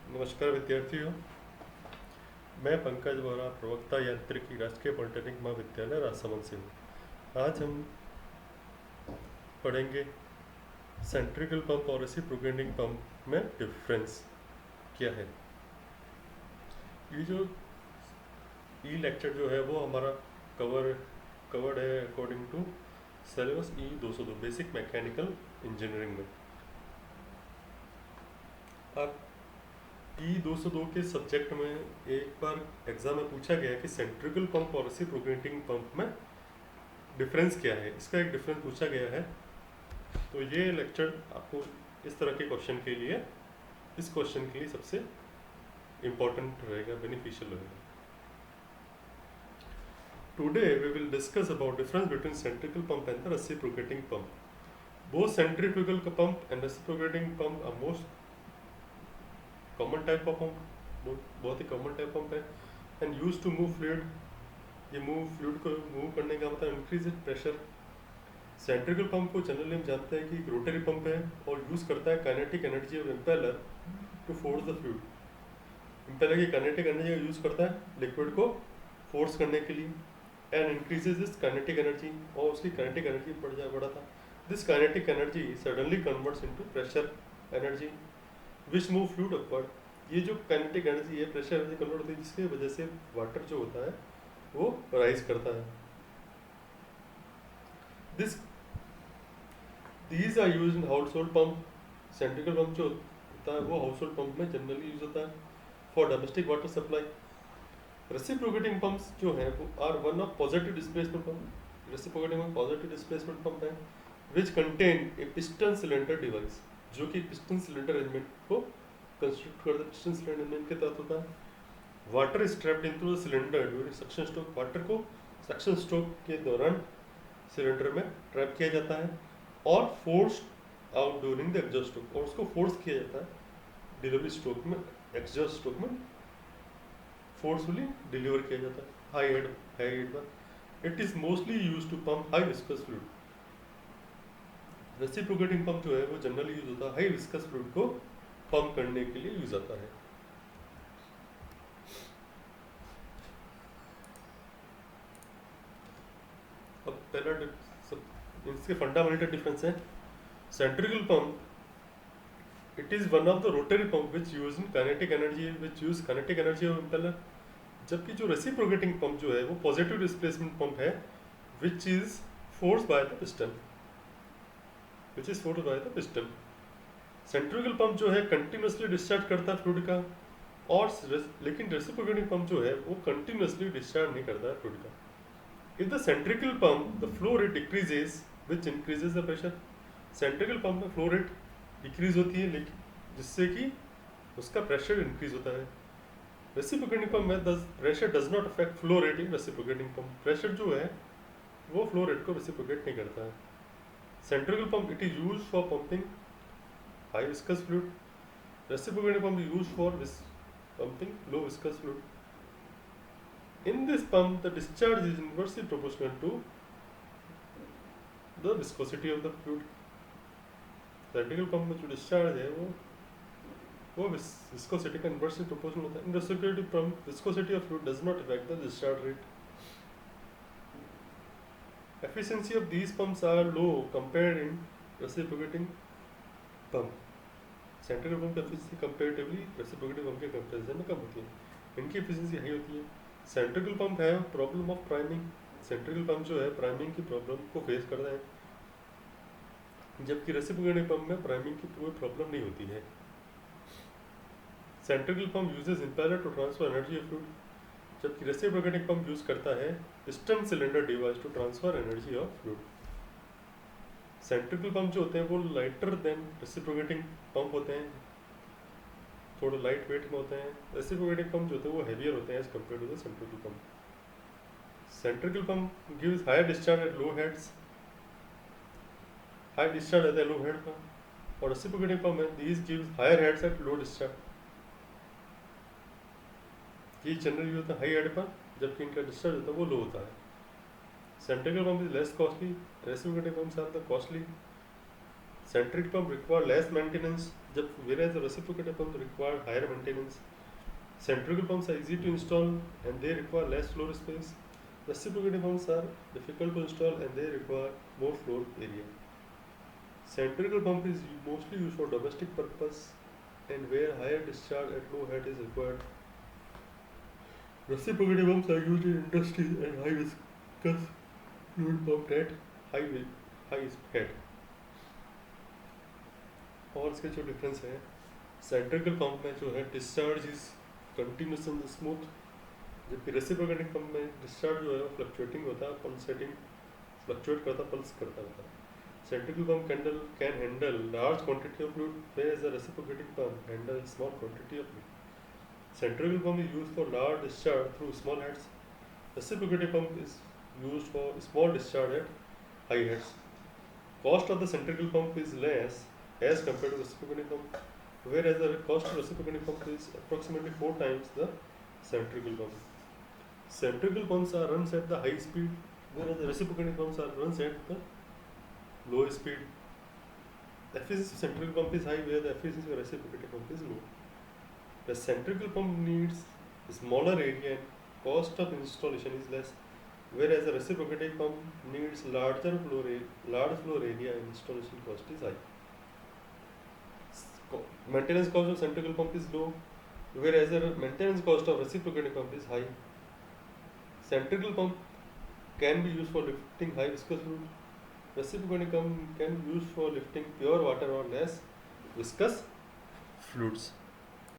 नमस्कार विद्यार्थियों। मैं पंकज बोरा, प्रवक्ता यांत्रिकी, राष्ट्रीय पॉलिटेक्निक महाविद्यालय राजसमंद से हूँ। आज हम पढ़ेंगे सेंट्रिकल पंप और रेसिप्रोकेटिंग पंप में डिफरेंस क्या है। ये जो लेक्चर जो है वो हमारा कवर्ड है according to syllabus E202 basic mechanical engineering में। अब E202 के सब्जेक्ट में एक बार एग्जाम में पूछा गया है कि सेंट्रिकल पंप और रेसिप्रोकेटिंग पंप में डिफरेंस क्या है, इसका एक डिफरेंस पूछा गया है। तो ये लेक्चर आपको इस तरह के क्वेश्चन के लिए, इस क्वेश्चन के लिए सबसे इम्पोर्टेंट रहेगा, बेनिफिशियल रहेगा। Today we will discuss about difference between centrifugal pump and the reciprocating pump. Both centrifugal pump and reciprocating pump are most common type of pump, बहुत ही कॉमन टाइप पंप है and use to move fluid. ये fluid को move करने का मतलब increase pressure. Centrifugal pump को generally हम जानते हैं कि एक रोटरी पंप है और यूज करता है काइनेटिक एनर्जी और impeller to force the fluid. Impeller की काइनेटिक एनर्जी का यूज करता है लिक्विड को फोर्स करने के लिए and increases this kinetic energy, और उसकी काइनेटिक एनर्जी बढ़ा था। This kinetic energy suddenly converts into pressure energy which move fluid upward. ये जो काइनेटिक एनर्जी है प्रेशर एनर्जी कन्वर्ट होती है, जिसकी वजह से वाटर जो होता है वो राइज करता है। These are used in household pump. Centrifugal pump जो होता है वो हाउस होल्ड पंप में जनरली यूज होता है for domestic water supply. Reciprocating pumps जो हैं वो are one of positive displacement pump. Reciprocating pump positive displacement pump है which contain a piston cylinder device, जो कि पिस्टन सिलेंडर अरेंजमेंट को कंस्ट्रक्ट करता है। पिस्टन सिलेंडर अरेंजमेंट के तहत होता है। Water is trapped into the cylinder during suction stroke. Water को सक्शन स्ट्रोक के दौरान सिलेंडर में ट्रैप किया जाता है और force out during the exhaust stroke, और उसको फोर्स किया जाता है डिलीवरी स्ट्रोक में, एग्जॉस्ट स्ट्रोक में फोर्सफुली डिलीवर किया जाता है हाई हेड पर। It is mostly use to pump high viscous fluid. Reciprocating pump जो है वो जनरली यूज होता है हाई विस्कस फ्लूइड को पंप करने के लिए यूज आता है। अब पहला इसके फंडामेंटल डिफरेंस है। Centrifugal pump it is one of the rotary pump which use kinetic energy of impeller, जबकि जो रेसिप्रोकेटिंग पंप जो है वो पॉजिटिव डिस्प्लेसमेंट पंप है which is forced by the piston। सेंट्रिकल pump जो है कंटिन्यूसली डिस्चार्ज करता है फ्लूइड का, और लेकिन रेसिप्रोकेटिंग पंप जो है वो कंटिन्यूसली डिस्चार्ज नहीं करता है फ्लूइड का। If the centrifugal pump the flow rate decreases which increases the pressure. Centrifugal pump में फ्लो रेट डिक्रीज होती है लेकिन जिससे कि उसका प्रेशर इंक्रीज होता है। रेसिप्रोकेटिंग पंप में pressure does not affect flow rate in reciprocating pump. Pressure जो है वो फ्लो रेट को रेसिप्रोकेट नहीं करता है। Centrifugal pump it is use for pumping high viscous fluid. Reciprocating pump is use for pumping low viscous fluid. In this pump the discharge is inversely proportional to the viscosity of the fluid. Centrifugal pump में जो discharge है वो viscosity का inversely proportional होता है। In reciprocating pump viscosity of fluid does not affect the discharge rate. Efficiency of these pumps are low compared in reciprocating pump. Centrifugal pump की efficiency comparatively reciprocating pump के comparison में कम होती है, इनकी efficiency high होती है। Centrifugal pump है problem of priming. Centrifugal pump जो है प्राइमिंग की प्रॉब्लम को फेस करता है, जबकि रेसिप्रोकेटिंग पंप में प्राइमिंग की कोई प्रॉब्लम नहीं होती है। Centrifugal pump uses impeller to transfer energy of fluid, जबकि रेसिप्रोकेटिंग पंप यूज करता है piston cylinder device to transfer energy of fluid. Centrifugal pump जो होते हैं वो लाइटर देन रेसिप्रोकेटिंग पंप होते हैं, थोड़ा लाइट वेट में होते हैं। रेसिप्रोकेटिंग पंप जो होते हैं वो हैवियर होते हैं as compare to the centrifugal pump. Centrifugal pump gives higher discharge at low heads, high discharge रहता है लो हेड पर, और रेसिप्रोकेटिंग पंप में these gives higher heads at low discharge. ये जनरली होता है हाई हेड पर, जबकि इनका डिस्चार्ज होता है वो लो होता है। Centrifugal pump is less costly, reciprocating pumps are the costly Centric pump require less maintenance, whereas the reciprocating pump require higher maintenance. Centrifugal pumps are easy to install and they require less floor space. Reciprocating pumps are difficult to install and they require more floor area. Centrifugal pump is mostly used for domestic purpose and where higher discharge at low head is required. Reciprocating pumps are used in industry and high viscous fluid pump at high head. और इसके जो difference है centrifugal pump में जो है discharge is continuous and smooth, जबकि reciprocating pump में discharge जो है वो फ्लक्चुएटिंग होता है, पल्सेटिंग फ्लक्चुएट करता पल्स करता रहता है. Centrifugal pump can handle large quantity of fluid whereas the reciprocating pump handle small quantity of fluid. Centrifugal pump is used for large discharge through small heads. Reciprocating pump is used for small discharge at high heads. Cost of the centrifugal pump is less as compared to reciprocating pump, whereas the cost of reciprocating pump is approximately 4 times the centrifugal pump. Centrifugal pumps are runs at the high speed, whereas the reciprocating pumps are runs at the low speed. The efficiency of centrifugal pump is high, where the efficiency of reciprocating pump is low. The centrifugal pump needs smaller area and cost of installation is less, whereas the reciprocating pump needs large floor area and installation cost is high. Maintenance cost of centrifugal pump is low, whereas the maintenance cost of reciprocating pump is high. Centrifugal pump can be used for lifting high viscous fluid. Reciprocating pump can be used for lifting pure water or less viscous fluids.